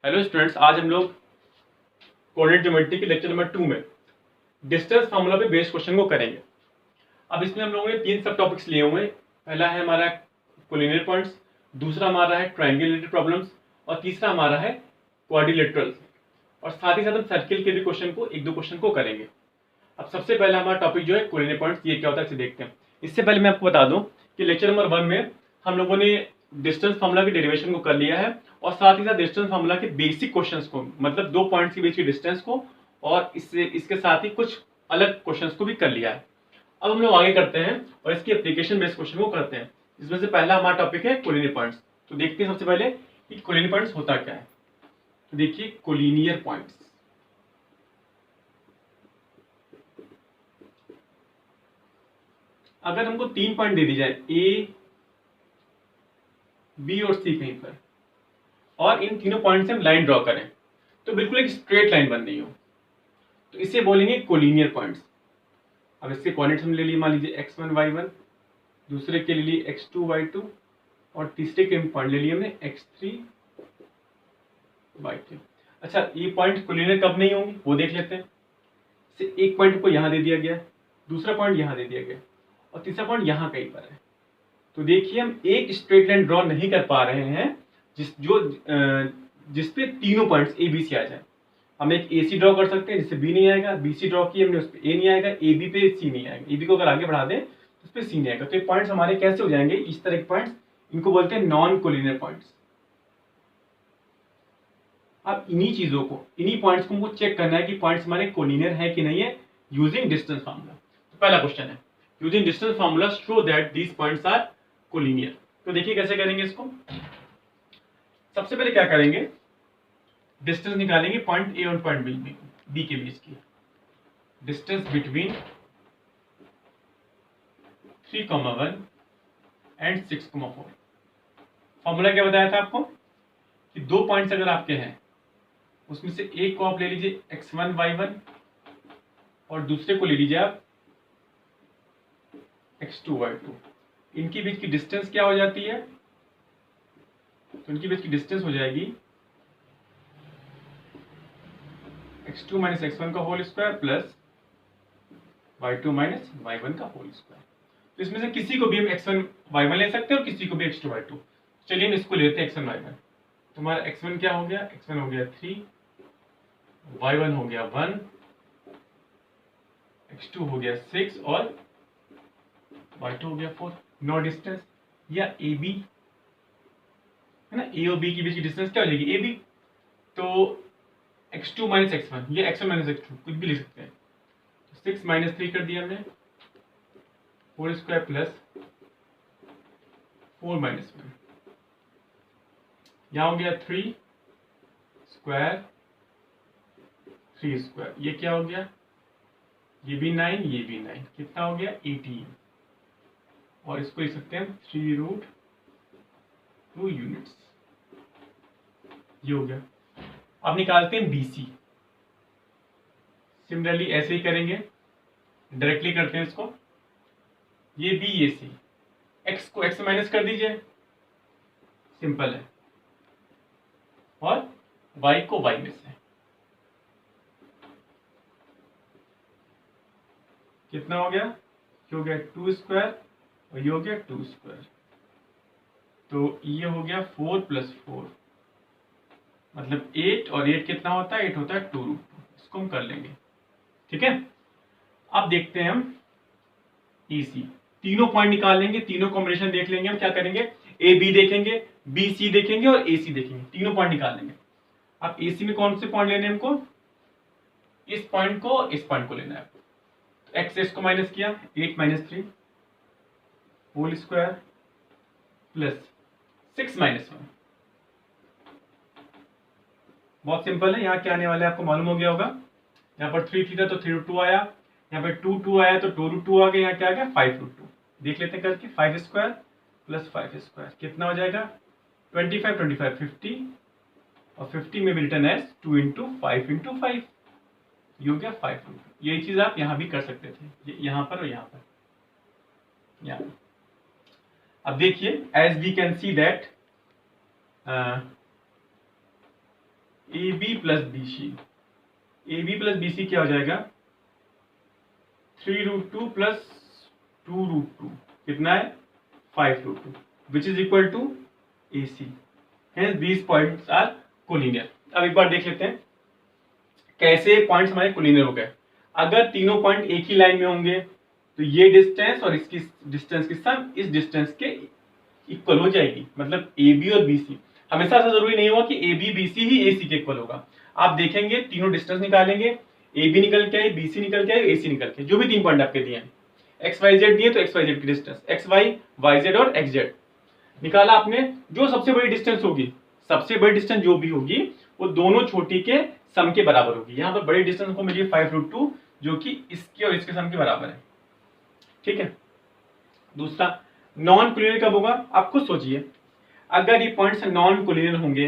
Hello students, आज हम लोग कोऑर्डिनेट ज्योमेट्री के लेक्चर नंबर 2 में डिस्टेंस फार्मूला पे बेस्ड क्वेश्चन को करेंगे। अब इसमें हम लोगों ने 3 सब टॉपिक्स लिए हुए हैं। पहला है हमारा कोलिनियर पॉइंट्स, दूसरा हमारा है ट्रायंगल रिलेटेड प्रॉब्लम्स और तीसरा हमारा है क्वाड्रिलेटरल्स। और साथ ही साथ हम सर्किल के भी क्वेश्चन को एक दो क्वेश्चन को करेंगे। अब सबसे पहला हमारा टॉपिक जो है कोलिनियर पॉइंट्स, ये क्या होता है इसे देखते हैं। इससे पहले मैं आपको बता दूं कि लेक्चर नंबर 1 में हम लोगों ने डिस्टेंस फार्मूला की डेरिवेशन को कर लिया है और साथ ही साथ डिस्टेंस फार्मूला के बेसिक क्वेश्चंस को, मतलब 2 पॉइंट्स के बीच की डिस्टेंस को और इसके साथ ही कुछ अलग क्वेश्चंस को भी कर लिया है। अब हम लोग आगे करते हैं और इसकी एप्लीकेशन बेस्ड क्वेश्चन को करते हैं। इसमें से पहला हमारा टॉपिक है कोलिनियर पॉइंट्स। तो देखते हैं सबसे पहले कि कोलिनियर पॉइंट्स होता क्या है। तो देखिए कोलिनियर पॉइंट्स, अगर हमको 3 पॉइंट दे दी जाए ए, बी और सी कहीं पर, और इन तीनों पॉइंट से हम लाइन ड्रॉ करें तो बिल्कुल एक स्ट्रेट लाइन बन रही हो, तो इसे बोलेंगे कोलिनियर पॉइंट्स। अब इसके कोऑर्डिनेट्स हम ले लिए, मान लीजिए x1 y1, दूसरे के लिए x2 y2 और तीसरे के पॉइंट ले लिए हमने x3 y3। अच्छा, ये पॉइंट कोलिनियर कब नहीं होंगे वो देख लेते हैं। से एक पॉइंट को यहाँ दे दिया गया, दूसरा पॉइंट यहाँ दे दिया गया और तीसरा पॉइंट यहाँ कहीं पर है। तो देखिए हम एक स्ट्रेट लाइन ड्रॉ नहीं कर पा रहे हैं जिसपे तीनों पॉइंट्स ए बी सी आ जाए। हम एक ए सी ड्रॉ कर सकते हैं जिससे बी नहीं आएगा, बी सी ड्रॉ किए हमने उस पर ए नहीं आएगा, ए बी पे सी नहीं आएगा, ए बी को अगर आगे बढ़ा दें तो उस पर सी नहीं आएगा। तो ये पॉइंट्स हमारे कैसे हो जाएंगे, इस तरह के पॉइंट्स, इनको बोलते हैं नॉन कोलिनियर पॉइंट्स। अब इन्हीं चीजों को, इन्हीं पॉइंट्स को हमको चेक करना है कि पॉइंट्स हमारे कोलिनियर है कि नहीं है यूजिंग डिस्टेंस फार्मूला। तो पहला क्वेश्चन है, using distance formula show that these points are collinear. तो देखिए कैसे करेंगे इसको। सबसे पहले क्या करेंगे, डिस्टेंस निकालेंगे पॉइंट ए और पॉइंट बी के बीच की। Distance between 3,1 and 6,4। फॉर्मूला क्या बताया था आपको कि 2 पॉइंट्स अगर आपके हैं उसमें से एक को आप ले लीजिए x1 y1 और दूसरे को ले लीजिए आप x2 y2। इनके बीच की डिस्टेंस क्या हो जाती है, तो इनके बीच की डिस्टेंस हो जाएगी x2 माइनस x1 का whole square plus y2 minus y1 का होल स्क्वायर। तो इसमें से किसी को भी हम x1 y1 ले सकते हैं और किसी को भी x2 y2। चलिए हम इसको लेते हैं x1 y1। तुम्हारा x1 क्या हो गया, x1 हो गया 3, y1 हो गया 1, x2 हो गया 6 और y2 हो गया 4। नो डिस्टेंस, या ए बी है ना, ए और बी के बीच की डिस्टेंस क्या हो जाएगी, ए बी। तो x2 माइनस x1, ये x1 माइनस x2 कुछ भी लिख सकते हैं। 6 माइनस 3 कर दिया हमने, होल स्क्वायर प्लस 4 माइनस 1। यहाँ हो गया 3 स्क्वायर 3 स्क्वायर, ये क्या हो गया, ये भी 9, ये भी 9, कितना हो गया 18। और इसको लिख सकते हैं 3√2 यूनिट्स, ये हो गया। अब निकालते हैं BC। सिमिलरली ऐसे ही करेंगे, डायरेक्टली करते हैं इसको। ये B ये C, x को x से माइनस कर दीजिए, सिंपल है, और y को y में से। कितना हो गया, ये हो गया 2 स्क्वायर और ये हो गया 2 स्क्वायर। तो ये हो गया 4 प्लस 4 मतलब 8, और 8 कितना होता है, 8 होता है 2√2। इसको हम कर लेंगे, ठीक है। अब देखते हैं हम EC, तीनों पॉइंट निकाल लेंगे, तीनों कॉम्बिनेशन देख लेंगे। हम क्या करेंगे, ए बी देखेंगे, बी सी देखेंगे और ए सी देखेंगे, तीनों पॉइंट निकाल लेंगे। अब ए सी में कौन से पॉइंट लेने हैं हमको, इस पॉइंट को इस पॉइंट को लेना है। तो एक्स एक्स को माइनस किया, 8 minus 3 whole square plus 6 minus 1। बहुत सिंपल है, यहाँ क्या आने वाला है आपको मालूम हो गया होगा। यहाँ पर 3 था तो 3√2 आया, यहाँ पे 2 आया तो 2√2 आ गया, यहाँ क्या आ गया 5√2। देख लेते हैं करके, 5 स्क्वायर प्लस 5 स्क्वायर कितना हो जाएगा 25, 25 50 और 50 में भी रिटर्न एज 2 इंटू 5 इंटू 5, ये हो गया 5√2। यही चीज आप यहाँ भी कर सकते थे, यहाँ पर और यहाँ पर, यहाँ। अब देखिए, as we can see that a b plus b c, a b plus b c क्या हो जाएगा 3√2 प्लस 2√2 कितना है 5√2 which is equal to a c. Hence these points are collinear। अब एक बार देख लेते हैं कैसे पॉइंट्स हमारे कोलिनियर हो गए। अगर तीनों पॉइंट एक ही लाइन में होंगे तो ये डिस्टेंस और इसकी डिस्टेंस की सम इस डिस्टेंस के इक्वल हो जाएगी, मतलब ए बी और बी सी। हमेशा ऐसा जरूरी नहीं होगा कि ए बी बी सी ही ए सी के इक्वल होगा। आप देखेंगे तीनों डिस्टेंस निकालेंगे, ए बी निकल के आए, बी सी निकल के आए, ए सी निकल के, जो भी तीन पॉइंट आपके दिए हैं एक्स वाई जेड दिए तो एक्स वाई जेड की distance x y y z और एक्स जेड निकाला आपने, जो सबसे बड़ी डिस्टेंस होगी, सबसे बड़ी डिस्टेंस जो भी होगी वो दोनों छोटी के सम के बराबर होगी। यहाँ पर बड़ी डिस्टेंस को मिली 5√2 जो कि इसके और इसके सम के बराबर है। ठीक है। दूसरा नॉन कोलिनियर कब होगा, आप खुद सोचिए। अगर ये पॉइंट्स नॉन कोलिनियर होंगे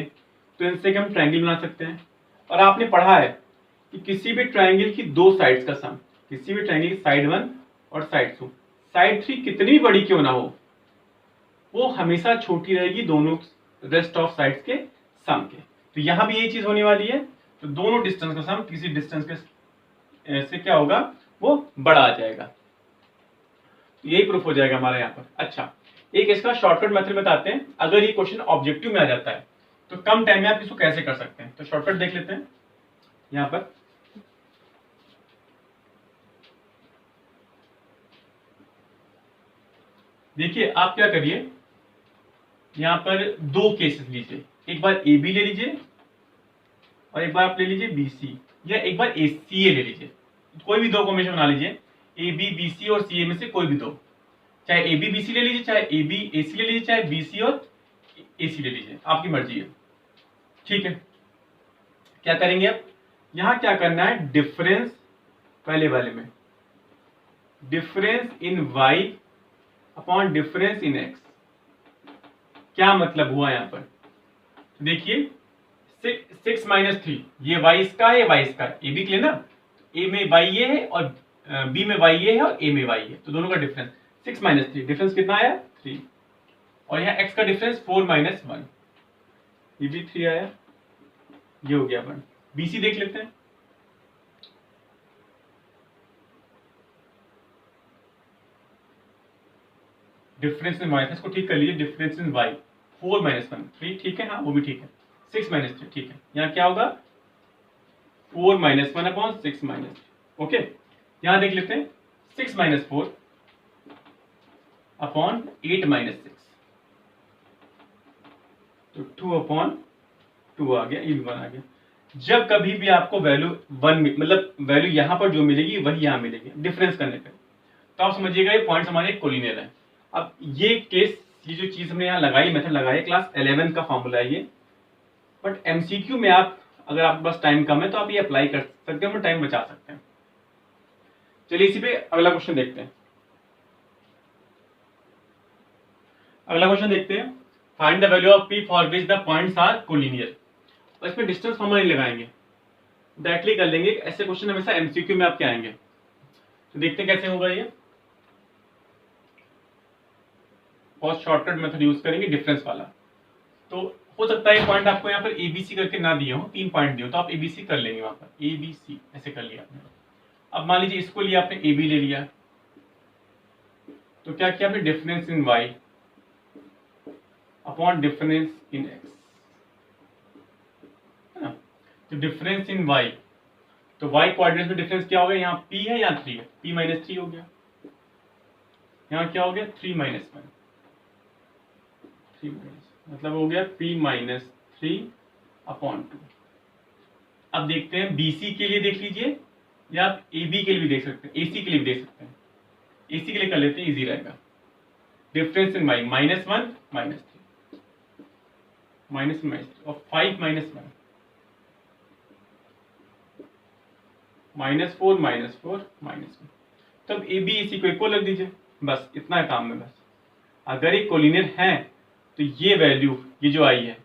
तो इनसे हम ट्रायंगल बना सकते हैं। और आपने पढ़ा है कि किसी भी ट्रायंगल की दो साइड्स का सम, किसी भी ट्रायंगल की साइड 1 और साइड 2, साइड 3 कितनी बड़ी क्यों ना हो वो हमेशा छोटी रहेगी दोनों रेस्ट ऑफ साइड्स के सम के। तो यहां भी यही चीज होने वाली है। तो दोनों डिस्टेंस का सम किसी डिस्टेंस के से क्या होगा वो बड़ा आ जाएगा। तो यही प्रूफ हो जाएगा हमारा यहाँ पर। अच्छा, एक इसका शॉर्टकट मेथड बताते हैं। अगर ये क्वेश्चन ऑब्जेक्टिव में आ जाता है तो कम टाइम में आप इसको कैसे कर सकते हैं। तो शॉर्टकट देख लेते हैं। यहाँ पर देखिए, आप क्या करिए, यहाँ पर दो केसेस लीजिए, एक बार ए बी ले लीजिए और एक बार आप ले लीजिए बी सी, या एक बार ए सी ए ले लीजिए। कोई भी दो कॉम्बिनेशन बना लीजिए, ए बी बी सी और सी ए में से कोई भी दो, चाहे ए बी बी सी ले लीजिए, चाहे ए बी ए सी ले लीजिए, चाहे बी सी और ए सी ले लीजिए, आपकी मर्जी है। ठीक है, क्या करेंगे अब, यहाँ क्या करना है, डिफरेंस पहले वाले में difference in y upon difference in x. क्या मतलब हुआ यहाँ पर, देखिए 6 - 3, ये y इसका है, y इसका है, ए बी के लिए ना, ए में y ये है और बी में y ये है और ए में y है, तो दोनों का डिफरेंस 6 - 3, डिफरेंस कितना आया 3, और यहाँ x का डिफरेंस 4 - 1, ये भी 3 आया, ये हो गया 1। BC देख लेते हैं। डिफरेंस इन y, इसको ठीक कर लीजिए, डिफरेंस इन y 4 - 1 3, ठीक है, हाँ वो भी ठीक है। 6 - 3, ठीक है, यहाँ क्या होगा 4 - 1 अपॉन 6 - 3, ओके। यहाँ देख लेते हैं 6 - 4 अपॉन 8 - 6, तो 2 अपॉन 2 आ गया, ये भी 1 आ गया। जब कभी भी आपको वैल्यू 1 मतलब वैल्यू यहाँ पर जो मिलेगी वही यहाँ मिलेगी डिफरेंस करने पे, तो आप समझिएगा ये पॉइंट्स हमारे कोलिनियर है। अब ये केस, ये जो चीज हमने यहाँ लगाई, मेथड लगाई, क्लास 11 का फॉर्मूला है ये, बट एमसीक्यू में आप अगर आपके पास टाइम कम है तो आप ये अप्लाई कर सकते हैं, टाइम बचा सकते हैं। चलिए इसी पे अगला क्वेश्चन देखते हैं। अगला क्वेश्चन देखते हैं, find the value of p for which the points are collinear. और इसमें डिस्टेंस फॉर्मूला नहीं लगाएंगे, डायरेक्टली कर लेंगे। ऐसे क्वेश्चन हमेशा एमसीक्यू में आपके आएंगे, तो देखते हैं कैसे होगा ये। और शॉर्टकट मेथड यूज करेंगे डिफरेंस वाला। तो हो सकता है पॉइंट आपको यहाँ पर एबीसी करके ना दिए हो, 3 पॉइंट दिए हो, तो आप एबीसी कर लेंगे वहां पर, एबीसी ऐसे कर लिया आपने। अब मान लीजिए इसको लिया आपने, ए बी ले लिया, तो क्या किया आपने, difference in y upon difference in x, है ना। तो डिफरेंस इन वाई, तो वाई कोऑर्डिनेट में डिफरेंस क्या हो गया, यहाँ पी है, यहाँ 3 है, p - 3 हो गया। यहाँ क्या हो गया 3 - 1, 3 मतलब हो गया p - 3 अपॉन 2। अब देखते हैं BC के लिए देख लीजिए, या आप AB के लिए भी देख सकते हैं, AC के लिए भी देख सकते हैं। AC के लिए कर लेते हैं, इजी रहेगा। डिफरेंस इन y -1 - 3 -1 और 5 - 1 -4 -4 -1। तब AB AC को इक्वल रख दीजिए, बस इतना काम है। बस अगर ये कोलिनियर है तो ये वैल्यू, ये जो आई है,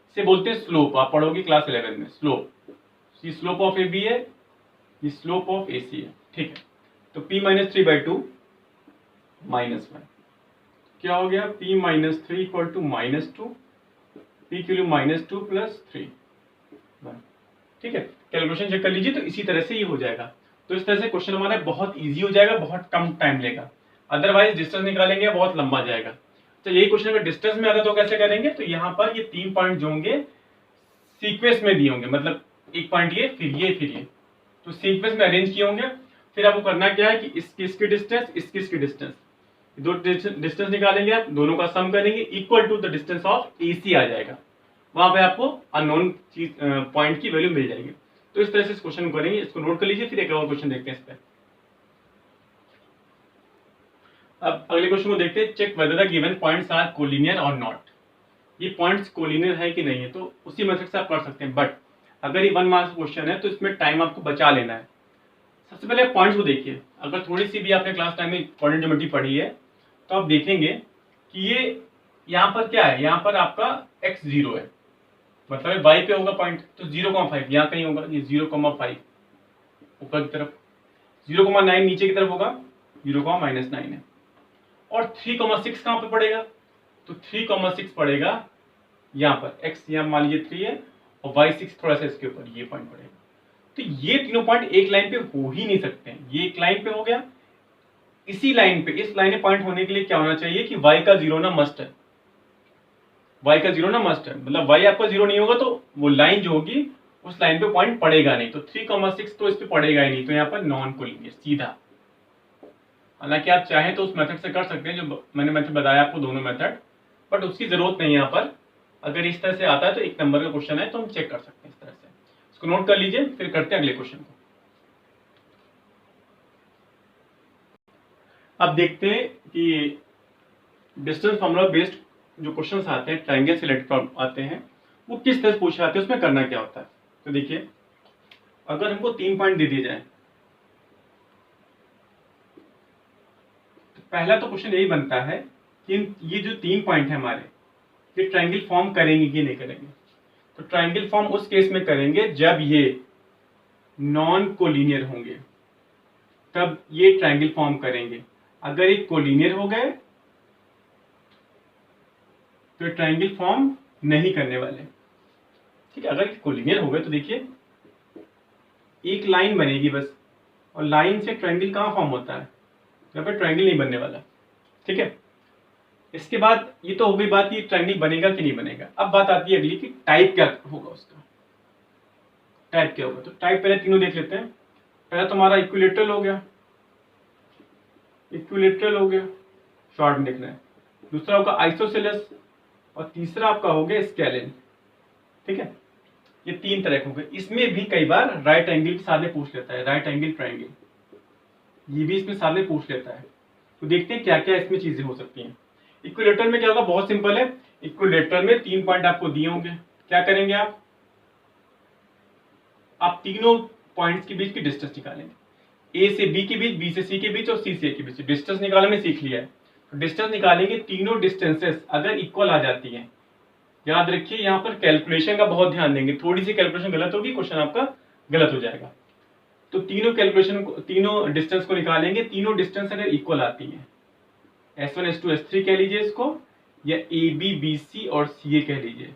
इसे बोलते हैं स्लोप। आप पढ़ोगे क्लास 11 में स्लोप। ये स्लोप ऑफ AB है, ये स्लोप ऑफ AC है, ठीक है। तो p - 3/2 -1 क्या हो गया, p - 3 = -2, p की वैल्यू -2 + 3 1। ठीक है, कैलकुलेशन चेक कर लीजिए, तो इसी तरह से ये हो जाएगा। तो इस तरह से क्वेश्चन हमारा बहुत ईजी हो जाएगा, बहुत कम टाइम लेगा। अदरवाइज डिस्टेंस निकालेंगे बहुत लंबा जाएगा। तो यही क्वेश्चन अगर डिस्टेंस में आता तो कैसे करेंगे, तो यहाँ पर ये 3 पॉइंट जो होंगे सीक्वेंस में दिए होंगे, मतलब एक पॉइंट ये फिर ये फिर ये, तो सीक्वेंस में अरेंज किए होंगे। फिर आपको करना क्या है कि इसकी डिस्टेंस इसकी डिस्टेंस, दो डिस्टेंस निकालेंगे आप, दोनों का सम करेंगे, equal to the distance of AC आ जाएगा। वहां पे आपको अननोन चीज पॉइंट की वैल्यू मिल जाएगी। तो इस तरह से इस क्वेश्चन को करेंगे, इसको नोट कर लीजिए। फिर एक और क्वेश्चन देखते हैं इस पर। अब अगले क्वेश्चन को देखते हैं, check whether the given points are collinear और नॉट। ये पॉइंट्स कोलिनियर है कि नहीं है, तो उसी मेथड से आप कर सकते हैं। बट अगर ये 1 मार्क्स क्वेश्चन है तो इसमें टाइम आपको बचा लेना है। सबसे पहले पॉइंट्स को देखिए। अगर थोड़ी सी भी आपने क्लास टाइम में कोऑर्डिनेट ज्योमेट्री पढ़ी है तो आप देखेंगे कि ये यहाँ पर क्या है, यहाँ पर आपका x 0 है, मतलब y पे होगा पॉइंट, तो 0,5 यहाँ कहीं होगा, ये 0,5 ऊपर की तरफ, 0,9 नीचे की तरफ होगा, 0,-9 है। और 3,6 कहाँ पे पड़ेगा, तो 3,6 पड़ेगा यहाँ पर, x यहाँ मान लीजिए 3 है और y 6 थोड़ा सा इसके ऊपर, ये पॉइंट पड़ेगा। तो ये तीनों पॉइंट एक लाइन पे हो ही नहीं सकते हैं। ये एक लाइन पे हो गया, इसी लाइन पे, इस लाइन में पॉइंट होने के लिए क्या होना चाहिए कि y का 0 ना मस्ट है, y का 0 ना मस्ट है, मतलब y आपका 0 नहीं होगा तो वो लाइन जो होगी उस लाइन पे पॉइंट पड़ेगा नहीं। तो 3,6 तो इस पे पड़ेगा ही नहीं, तो यहाँ पर नॉन कोलिनियर सीधा। हालांकि आप चाहें तो उस मेथड से कर सकते हैं जो मैंने मेथड बताया आपको, दोनों मेथड, बट उसकी जरूरत नहीं है यहाँ पर। अगर इस तरह से आता है तो 1 नंबर का क्वेश्चन है तो हम चेक कर सकते हैं इस तरह से। इसको नोट कर लीजिए, फिर करते हैं अगले क्वेश्चन को। अब देखते हैं कि डिस्टेंस फॉर्मूला बेस्ड जो क्वेश्चंस आते हैं, ट्रायंगल सिलेक्ट आते हैं, वो किस तरह से पूछे जाते हैं, उसमें करना क्या होता है। तो देखिए, अगर हमको 3 पॉइंट दे दिए जाए तो पहला तो क्वेश्चन यही बनता है कि ये जो 3 पॉइंट है हमारे, ये ट्रायंगल फॉर्म करेंगे कि नहीं करेंगे। तो ट्रायंगल फॉर्म उस केस में करेंगे जब ये नॉन कोलिनियर होंगे, तब ये ट्रायंगल फॉर्म करेंगे। अगर ये कोलिनियर हो गए तो ट्रायंगल फॉर्म नहीं करने वाले, ठीक है। अगर कोलिनियर हो गए तो देखिए एक लाइन बनेगी बस, और लाइन से ट्रायंगल कहाँ फॉर्म होता है, यहाँ पर ट्रायंगल नहीं बनने वाला, ठीक है। इसके बाद ये तो हो गई बात कि ट्रायंगल बनेगा कि नहीं बनेगा। अब बात आती है अगली कि टाइप क्या होगा उसका, टाइप क्या होगा। तो टाइप पहले तीनों देख लेते हैं। पहला तो हमारा इक्विलेटरल हो गया, इक्विलेटरल हो गया, शॉर्ट में देखना है। दूसरा होगा आइसोसेलेस, और तीसरा आपका हो गया स्केलिन, ठीक है। ये 3 तरह के हो गए। इसमें भी कई बार राइट एंगल के साथ में पूछ लेता है, राइट एंगल ट्रायंगल, ये भी इसमें साथ में पूछ लेता है। तो देखते हैं क्या क्या इसमें चीजें हो सकती हैं। इक्विलेटरल में क्या होगा, बहुत सिंपल है। इक्विलेटरल में 3 पॉइंट आपको दिए होंगे, क्या करेंगे आप तीनों पॉइंट्स के बीच की डिस्टेंस निकालेंगे। ए से बी के बीच, बी से सी के बीच और सी से ए के बीच। डिस्टेंस निकालने में सीख लिया है, तो डिस्टेंस निकालेंगे। तीनों डिस्टेंसेस अगर इक्वल आ जाती हैं, याद रखिए यहाँ पर कैलकुलेशन का बहुत ध्यान देंगे, थोड़ी सी कैलकुलेशन गलत होगी, क्वेश्चन आपका गलत हो जाएगा। तो तीनों कैलकुलेशन को, तीनों डिस्टेंस को निकालेंगे। तीनों डिस्टेंस अगर इक्वल आती हैं, S1 S2 S3 कह लीजिए इसको, या AB BC और CA कह लीजिए,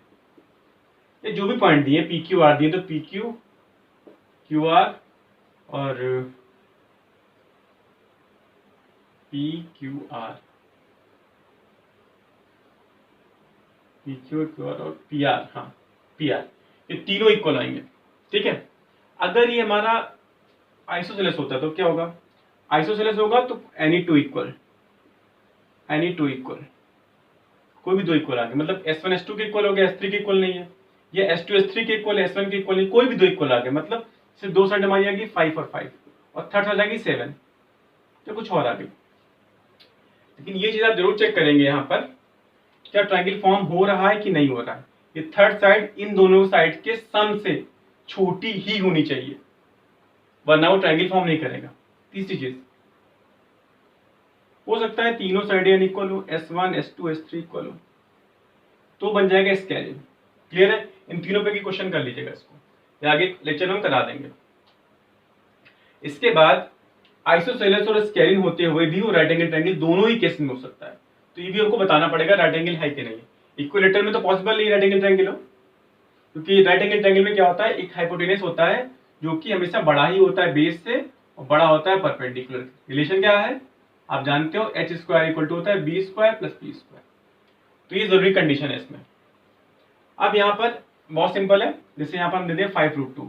ये जो भी पॉइंट दिए, PQR दिए तो PQ QR और PQR, PQ QR और PR, हाँ PR, ये तीनों इक्वल आएंगे, ठीक है। अगर ये हमारा आइसोसेलेस होता है तो क्या होगा, आइसोसेलेस होगा तो एनी टू इक्वल, कोई भी 2 इक्वल आ गए, मतलब S1 S2 के इक्वल हो गया, S3 के इक्वल नहीं है, या S2 S3 के इक्वल, S1 के इक्वल नहीं, कोई भी 2 इक्वल आ गए, मतलब सिर्फ 2 साइड हमारी आ गई 5 और 5, और थर्ड साइड आ गई 7, तो कुछ और आ गई। लेकिन ये चीज आप जरूर चेक करेंगे यहाँ पर, क्या ट्रायंगल फॉर्म हो रहा है कि नहीं हो रहा है। ये थर्ड साइड इन दोनों साइड के सम से छोटी ही होनी चाहिए, वरना वो ट्रायंगल फॉर्म नहीं करेगा। तीसरी चीज हो सकता है तीनों साइडें अनइक्वल हो, S1 S2 S3 इक्वल हो, तो बन जाएगा स्केलिन। क्लियर है, इन तीनों पे की क्वेश्चन कर लीजिएगा, इसको या आगे लेक्चर में हम करा देंगे। इसके बाद आइसोसेलेस और स्केलिन होते हुए भी वो राइट एंगल ट्रायंगल दोनों ही केस में हो सकता है, तो ये भी हमको बताना पड़ेगा राइट एंगल है कि नहीं। इक्विलेटरल में तो पॉसिबल नहीं राइट एंगल ट्रायंगल हो, क्योंकि राइट एंगल ट्रायंगल में क्या होता है, एक हाइपोटेनस होता है जो कि हमेशा बड़ा ही होता है बेस से और बड़ा होता है परपेंडिकुलर। रिलेशन क्या है आप जानते हो, एच स्क्वायर इक्वल टू होता है B square plus P square. तो ये जरूरी कंडीशन है इसमें। अब यहाँ पर बहुत सिंपल है, जैसे यहाँ पर हम दे दें 5√2,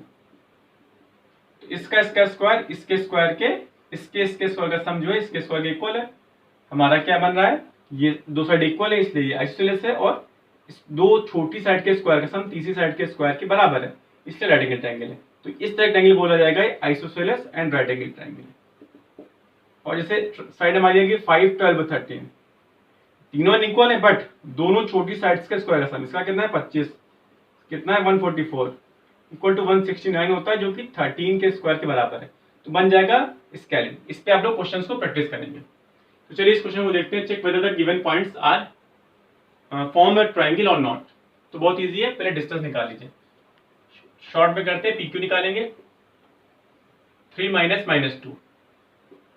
तो इसका स्क्वायर इसके स्क्वायर के इसके स्क्वायर का सम जो है इसके स्क्वायर के इक्वल है। हमारा क्या बन रहा है, ये दो साइड इक्वल है इसलिए ये आइसोसेलेस है, और इस दो छोटी साइड के स्क्वायर का सम तीसरी साइड के स्क्वायर के बराबर है, इसलिए राइट एंगल ट्रायंगल है। तो इस रेक्टेंगल बोला जाएगा isosceles and right angle triangle. और जैसे साइड हमारी आएगी 5, 12, 13, तीनों इक्वल है बट दोनों छोटी साइड्स के स्क्वायर का सम, इसका कितना है 25, कितना है 144 इक्वल टू 169 होता है, जो कि 13 के स्क्वायर के बराबर है। तो बन जाएगा स्केलिंग। इस पे आप लोग क्वेश्चंस को प्रैक्टिस करेंगे। तो चलिए इस क्वेश्चन को देखते हैं। Check whether the given points are form a triangle और नॉट। तो बहुत इजी है, पहले डिस्टेंस निकाल लीजिए। शॉर्ट में करते हैं, पी क्यू निकालेंगे, 3 माइनस माइनस 2,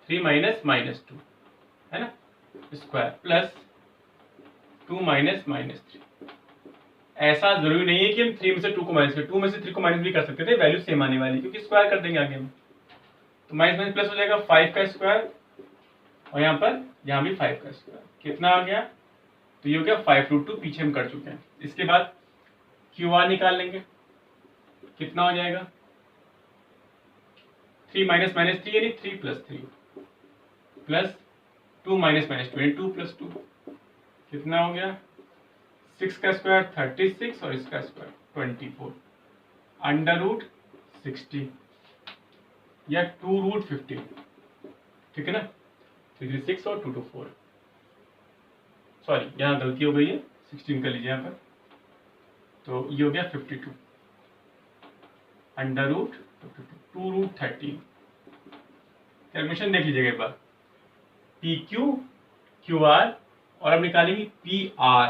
3 माइनस माइनस 2 है ना स्क्वायर प्लस 2 माइनस माइनस 3। ऐसा जरूरी नहीं है कि हम 3 में से 2 को माइनस करें, 2 में से 3 को माइनस भी कर सकते थे, वैल्यू सेम आने वाली, क्योंकि स्क्वायर कर देंगे आगे में। तो माइनस माइनस प्लस हो जाएगा 5 का स्क्वायर, और यहाँ भी 5 का स्क्वायर, कितना आ गया, तो ये हो गया 5√2, पीछे हम कर चुके हैं। इसके बाद क्यू आर निकाल लेंगे, कितना हो जाएगा 3 माइनस माइनस 3 यानी 3 प्लस 3 प्लस 2 माइनस माइनस 2 यानी 2 प्लस 2, कितना हो गया 6 का स्क्वायर 36 और इसका स्क्वायर 24 अंडर रूट 60 या 2√50, ठीक है ना। 3 6 और 2 2 4, सॉरी यहाँ गलती हो गई है, 16 कर लीजिए यहाँ पर। तो ये हो गया 52 अंडर रूट 2√13। कैलकुलेशन देख लीजिएगा एक बार, पी क्यू क्यू आर, और अब निकालेंगे पी आर,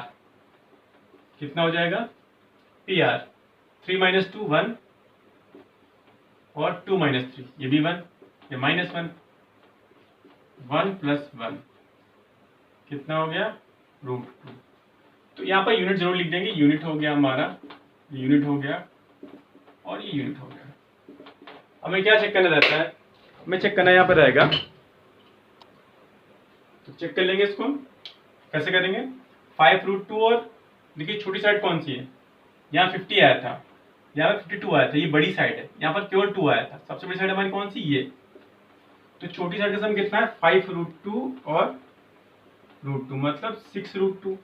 कितना हो जाएगा पी आर 3 माइनस 2 1 और 2 माइनस 3 ये भी 1, ये माइनस 1, 1 प्लस 1 कितना हो गया √2। तो यहाँ पर यूनिट जरूर लिख देंगे, यूनिट हो गया हमारा, ये यूनिट हो गया और ये यूनिट हो गया। हमें क्या चेक करना रहता है, हमें चेक करना यहाँ पर रहेगा, तो चेक कर लेंगे इसको। कैसे करेंगे, 5√2 और देखिए छोटी साइड कौन सी है, यहाँ 50 आया था, यहाँ पर 52 आया था, ये बड़ी साइड है, यहाँ पर केवल 2 आया था। सबसे बड़ी साइड हमारी कौन सी, ये। तो छोटी साइड का सम कितना है 5√2 और √2 मतलब 6√2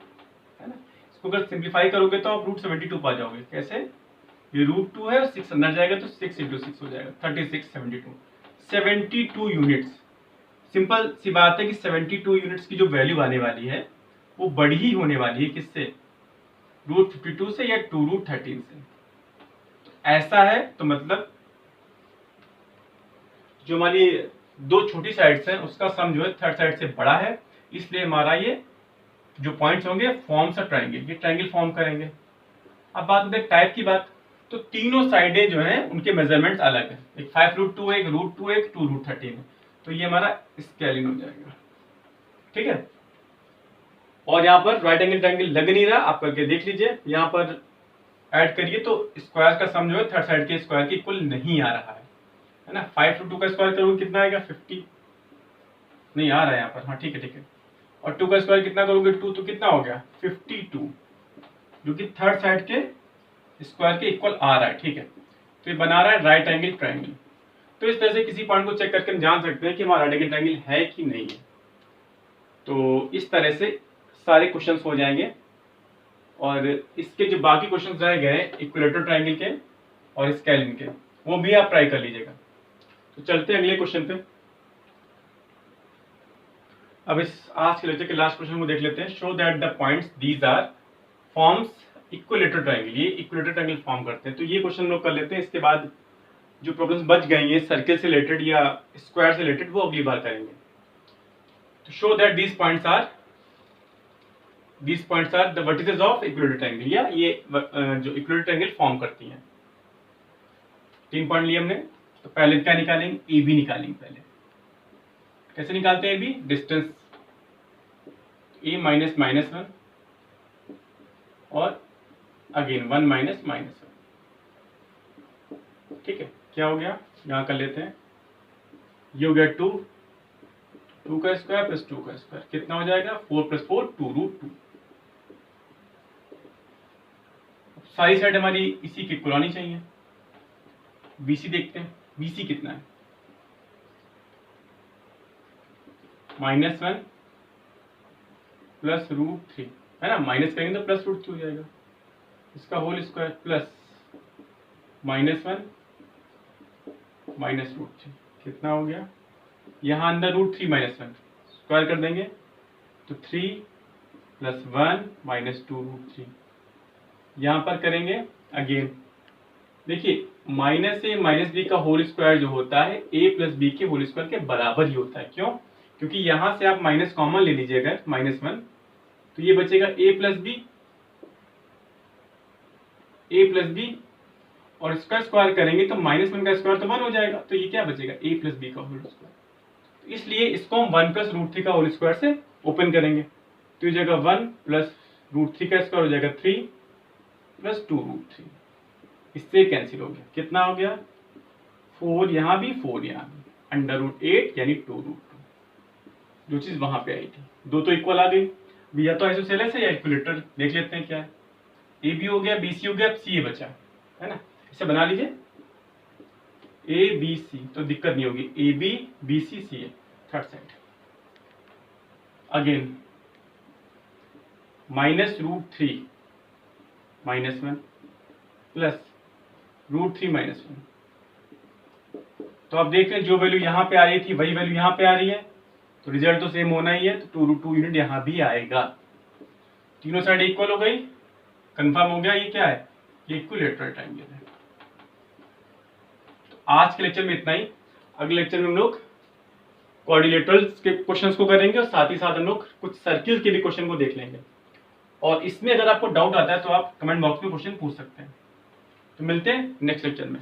है ना। इसको अगर सिंप्लीफाई करोगे तो आप √72 पा जाओगे। कैसे, ये √2 है और 6 अंदर जाएगा तो 6 × 6 हो जाएगा 36, 72 यूनिट्स। सिंपल सी बात है कि 72 यूनिट्स की जो वैल्यू आने वाली है वो बड़ी ही होने वाली है, किससे, √52 से या 2√13 से। तो ऐसा है, तो मतलब जो हमारी दो छोटी साइड्स हैं उसका सम जो है थर्ड साइड से बड़ा है, इसलिए हमारा ये जो पॉइंट्स होंगे फॉर्म्स अ ट्रायंगल, ये ट्रायंगल फॉर्म करेंगे। अब बात करते हैं टाइप की बात, तो तीनों साइडें जो हैं उनके मेजरमेंट्स अलग है, एक 5√2 है, एक √2 है, एक 2√13 है। तो ये हमारा स्केलिंग हो जाएगा, ठीक है। और यहाँ पर राइट एंगल ट्रायंगल लग नहीं रहा, आप करके देख लीजिए, यहाँ पर ऐड करिए तो स्क्वायर का सम जो है थर्ड साइड के स्क्वायर के इक्वल नहीं आ रहा है ना। 5√2 का स्क्वायर करोगे कितना आएगा 50, नहीं आ रहा है यहाँ पर, हाँ ठीक है ठीक है। और 2 का स्क्वायर कितना करोगे 2, तो कितना हो गया 52, जो कि थर्ड साइड के स्क्वायर के इक्वल आ रहा है, ठीक है। तो ये बना रहा है राइट एंगल ट्रायंगल। तो इस तरह से किसी पॉइंट को चेक करके हम जान सकते हैं कि हमारा राइट एंगल ट्रायंगल है कि नहीं है। तो इस तरह से सारे क्वेश्चंस हो जाएंगे, और इसके जो बाकी क्वेश्चंस रह गए इक्विलेटरल ट्रायंगल के और स्केलिंग के, वो भी आप ट्राई कर लीजिएगा। तो चलते हैं अगले क्वेश्चन पे। अब इस आज के लेक्चर के लास्ट क्वेश्चन को देख लेते हैं। Show that the points these are forms equilateral triangle, ये इक्विलेटरल ट्रायंगल फॉर्म करते हैं। तो ये क्वेश्चन लोग कर लेते हैं, इसके बाद जो प्रॉब्लम्स बच गई हैं सर्किल से रिलेटेड या स्क्वायर से रिलेटेड वो अगली बार करेंगे। तो show that these points are the vertices of equilateral triangle, या ये जो इक्विलेटरल ट्रायंगल फॉर्म करती हैं। 3 पॉइंट लिए हमने, तो पहले क्या निकालेंगे, ए बी निकालेंगे। पहले कैसे निकालते हैं A B, distance A minus -1 और अगेन 1 - -1, ठीक है, क्या हो गया, यहाँ कर लेते हैं, ये हो गया 2, 2 का स्क्वायर प्लस 2 का स्क्वायर कितना हो जाएगा, 4 + 4 2√2। सारी साइड हमारी इसी की इक्वल आनी चाहिए। BC देखते हैं, BC कितना है, -1 + √3 है ना, माइनस करेंगे तो +√3 हो जाएगा, इसका होल स्क्वायर प्लस -1 -√3 कितना हो गया, यहाँ अंदर √3 -1 स्क्वायर कर देंगे तो 3 + 1 - 2√3। यहाँ पर करेंगे अगेन, देखिए -a - b का होल स्क्वायर जो होता है a + b के होल स्क्वायर के बराबर ही होता है। क्यों, क्योंकि यहाँ से आप माइनस कॉमन ले लीजिएगा -1, तो ये बचेगा a + b और इसका स्क्वायर करेंगे तो -1 का स्क्वायर तो 1 हो जाएगा, तो ये क्या बचेगा, a + b का होल स्क्वायर। इसलिए इसको हम 1 + √3 का होल स्क्वायर से ओपन करेंगे, तो ये जगह 1 + √3 का स्क्वायर हो जाएगा 3 + 2√3, इससे कैंसिल हो गया, कितना हो गया, 4 यहाँ भी 4 यहाँ भी, √8 यानी 2√2, जो चीज वहां पे आई थी, दो तो इक्वल आ गई। या तो आइसोसेलेस है या इक्विलेटरल, देख लेते हैं क्या है, ए बी हो गया, BC हो गया, अब CA बचा है ना, इसे बना लीजिए ABC, तो दिक्कत नहीं होगी, AB BC CA third side. Again -√3 -1 plus √3 -1, तो आप देख रहे हैं जो वैल्यू यहाँ पे आ रही थी वही वैल्यू यहाँ पे आ रही है, तो रिजल्ट तो सेम होना ही है, तो 2√2 यूनिट यहाँ भी आएगा। तीनों साइड इक्वल हो गई, कंफर्म हो गया, ये क्या है, ये इक्विलेटरल ट्रायंगल है। तो आज के लेक्चर में इतना ही, अगले लेक्चर में हम लोग क्वाड्रिलेटरल्स के क्वेश्चंस को करेंगे और साथ ही साथ हम लोग कुछ सर्किल के भी क्वेश्चन को देख लेंगे। और इसमें अगर आपको डाउट आता है तो आप कमेंट बॉक्स में क्वेश्चन पूछ सकते हैं। तो मिलते हैं नेक्स्ट लेक्चर में।